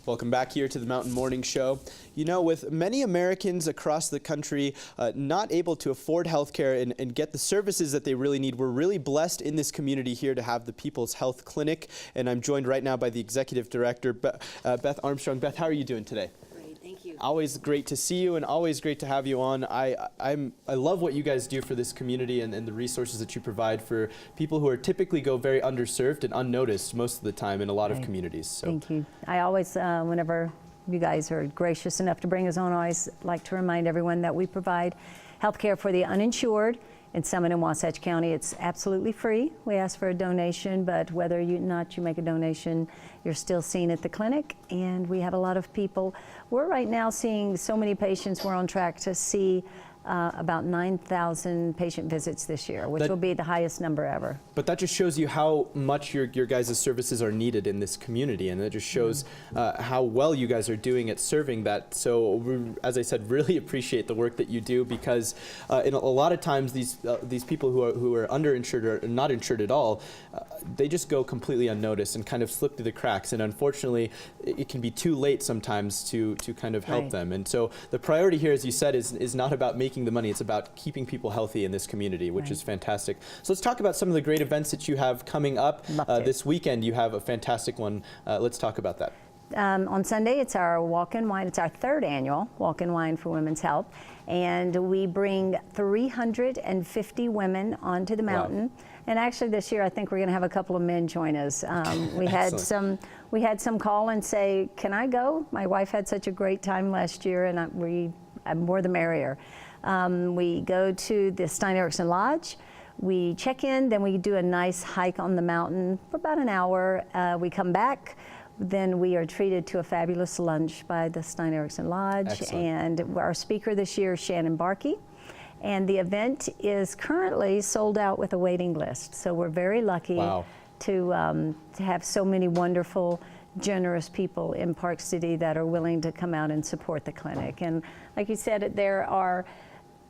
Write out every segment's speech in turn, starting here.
Welcome back here to the Mountain Morning Show. You know, with many Americans across the country not able to afford health care and get the services that they really need, we're really blessed in this community here to have the People's Health Clinic. And I'm joined right now by the Executive Director, Beth Armstrong. Beth, how are you doing today? Thank you. Always great to see you and always great to have you on. I love what you guys do for this community and the resources that you provide for people who are typically go very underserved and unnoticed most of the time in a lot of communities. So. Thank you. I always, whenever you guys are gracious enough to bring us on, I always like to remind everyone that we provide health care for the uninsured. In Summit and Wasatch County, it's absolutely free. We ask for a donation, but whether you make a donation, you're still seen at the clinic. And we have a lot of people. We're right now seeing so many patients. We're on track to see about 9,000 patient visits this year, which will be the highest number ever. But that just shows you how much your guys' services are needed in this community, and that just shows how well you guys are doing at serving that. So, as I said, really appreciate the work that you do, because in a lot of times these people who are underinsured or not insured at all, they just go completely unnoticed and kind of slip through the cracks. And unfortunately, it can be too late sometimes to kind of help them. And so the priority here, as you said, is not about making the money. It's about keeping people healthy in this community, which is fantastic. So let's talk about some of the great events that you have coming up this weekend. You have a fantastic one. Let's talk about that. On Sunday, it's our Walk and Wine. It's our third annual Walk and Wine for Women's Health. And we bring 350 women onto the mountain. Wow. And actually this year, I think we're going to have a couple of men join us. We had some call and say, "Can I go?" My wife had such a great time last year, and more the merrier. We go to the Stein Eriksen Lodge. We check in, then we do a nice hike on the mountain for about an hour. We come back. Then we are treated to a fabulous lunch by the Stein Eriksen Lodge. Excellent. And our speaker this year is Shannon Barkey. And the event is currently sold out with a waiting list. So we're very lucky to have so many wonderful, generous people in Park City that are willing to come out and support the clinic. And like you said,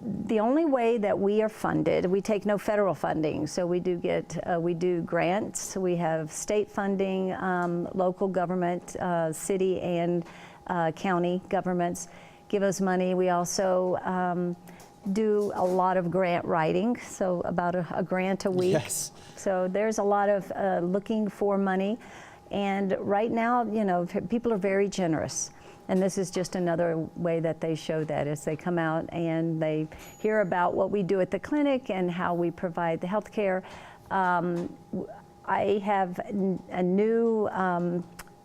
the only way that we are funded, we take no federal funding, so we do grants, we have state funding, local government, city and county governments give us money. We also do a lot of grant writing, so about a grant a week. Yes. So there's a lot of looking for money, and right now, you know, people are very generous. And this is just another way that they show that, as they come out and they hear about what we do at the clinic and how we provide the health care. I have a new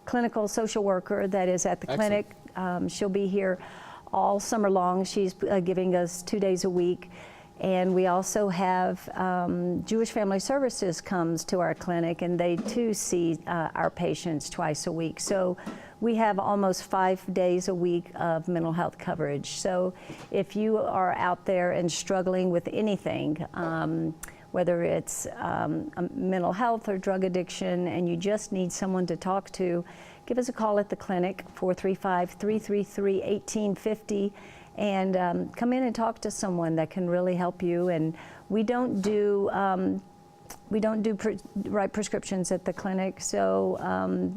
clinical social worker that is at the clinic. She'll be here all summer long. She's giving us 2 days a week. And we also have Jewish Family Services comes to our clinic, and they too see our patients twice a week. So we have almost 5 days a week of mental health coverage. So if you are out there and struggling with anything, whether it's mental health or drug addiction, and you just need someone to talk to, give us a call at the clinic, 435-333-1850. And come in and talk to someone that can really help you. And we don't do write prescriptions at the clinic, so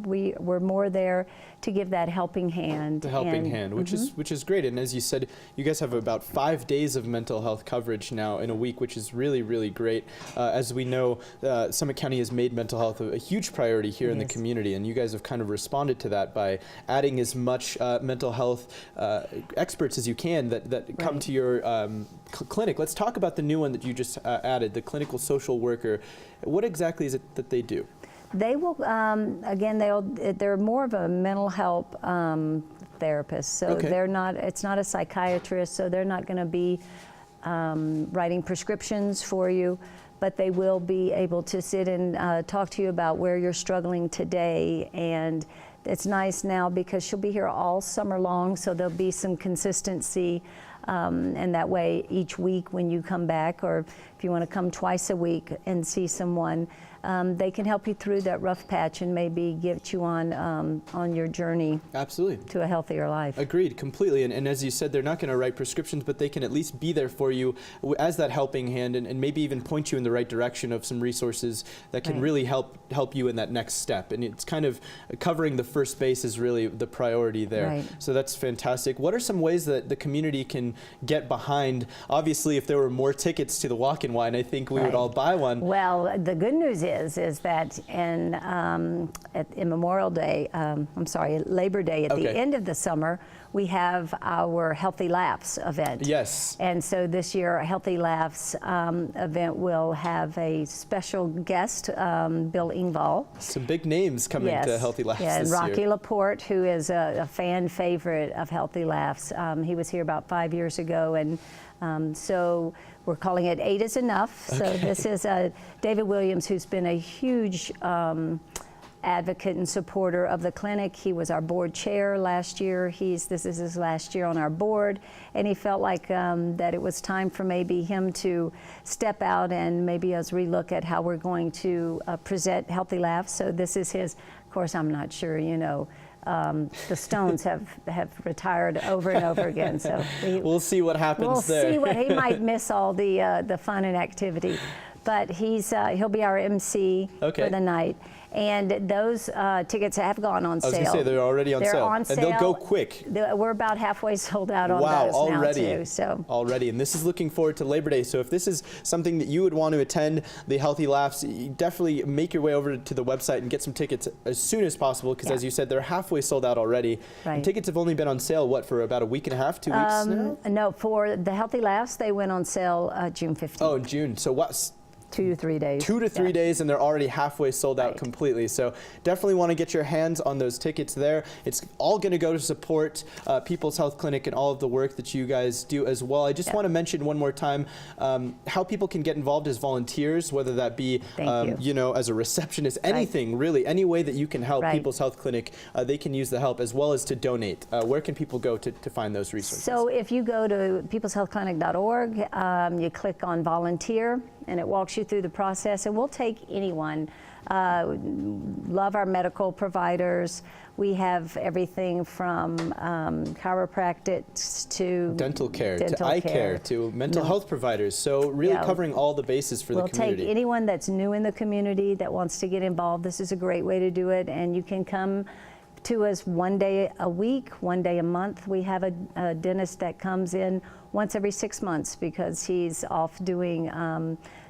we're more there to give that helping hand. The helping hand, which is great. And as you said, you guys have about 5 days of mental health coverage now in a week, which is really, really great. As we know, Summit County has made mental health a huge priority here in the community, and you guys have kind of responded to that by adding as much mental health experts as you can that come to your clinic. Let's talk about the new one that you just added, the clinical social worker. What exactly is it that they do? They will, again, they're more of a mental health therapist. So it's not a psychiatrist, so they're not going to be writing prescriptions for you, but they will be able to sit and talk to you about where you're struggling today. And it's nice now because she'll be here all summer long, so there'll be some consistency. And that way, each week when you come back, or if you want to come twice a week and see someone, they can help you through that rough patch and maybe get you on your journey. Absolutely. To a healthier life. Agreed, completely. And as you said, they're not going to write prescriptions, but they can at least be there for you as that helping hand, and maybe even point you in the right direction of some resources that can really help you in that next step. And it's kind of covering the first base is really the priority there. Right. So that's fantastic. What are some ways that the community can get behind? Obviously, if there were more tickets to the Walk-in Wine, I think we would all buy one. Well, the good news is that in Memorial Day, Labor Day, at the end of the summer, we have our Healthy Laughs event. Yes. And so this year, our Healthy Laughs event will have a special guest, Bill Engvall. Some big names coming to Healthy Laughs this and Rocky year. Laporte, who is a fan favorite of Healthy Laughs. He was here about 5 years ago, and so we're calling it 8 is Enough. So this is David Williams, who's been a huge advocate and supporter of the clinic. He was our board chair last year. This is his last year on our board, and he felt like that it was time for maybe him to step out and maybe us relook at how we're going to present Healthy Laughs. So this is his. Of course, I'm not sure, the Stones have retired over and over again. So we'll see what happens there. We'll see what he might miss all the fun and activity, but he'll be our MC for the night. And those tickets have gone on sale. I was going to say, they're already on sale. They're on sale. And they'll go quick. We're about halfway sold out on those already. now, too. So. Already. And this is looking forward to Labor Day. So if this is something that you would want to attend, the Healthy Laughs, you definitely make your way over to the website and get some tickets as soon as possible, because as you said, they're halfway sold out already. Right. And tickets have only been on sale, for about a week and a half, 2 weeks now? No, for the Healthy Laughs, they went on sale June 15th. Oh, in June. So what? 2 to 3 days. 2 to 3 days, and they're already halfway sold out completely. So definitely want to get your hands on those tickets there. It's all going to go to support People's Health Clinic and all of the work that you guys do as well. I just want to mention one more time how people can get involved as volunteers, whether that be as a receptionist, anything really, any way that you can help People's Health Clinic, they can use the help, as well as to donate. Where can people go to find those resources? So if you go to peopleshealthclinic.org, you click on volunteer, and it walks you through the process, and we'll take anyone. Love our medical providers. We have everything from chiropractics to dental care, to eye care, to mental health providers. So really covering all the bases for the community. We'll take anyone that's new in the community that wants to get involved. This is a great way to do it, and you can come to us 1 day a week, 1 day a month. We have a dentist that comes in once every 6 months because he's off doing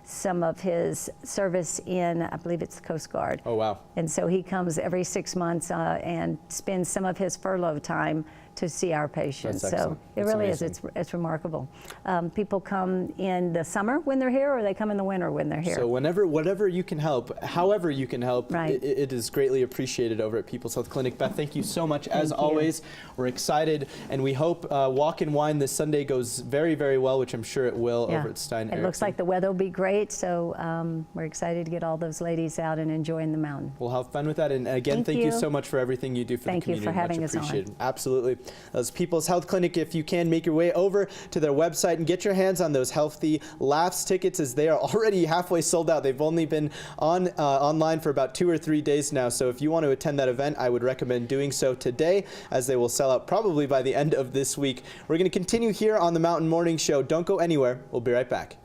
some of his service in, I believe it's the Coast Guard. Oh, wow. And so he comes every 6 months and spends some of his furlough time to see our patients. So it really is, it's remarkable. People come in the summer when they're here, or they come in the winter when they're here. So whatever you can help, however you can help, it is greatly appreciated over at People's Health Clinic. Beth, thank you so much. As always, we're excited, and we hope Walk-in Wine this Sunday goes very, very well, which I'm sure it will over at Stein Erickson. It looks like the weather will be great, so we're excited to get all those ladies out and enjoying the mountain. We'll have fun with that, and again, thank you so much for everything you do for the community. Thank you for having us on. Much appreciated. Absolutely. As People's Health Clinic, if you can, make your way over to their website and get your hands on those Healthy Laughs tickets, as they are already halfway sold out. They've only been online for about 2 or 3 days now, so if you want to attend that event, I would recommend doing so today, as they will sell out probably by the end of this week. We're going to continue here on the Mountain Morning Show. Don't go anywhere. We'll be right back.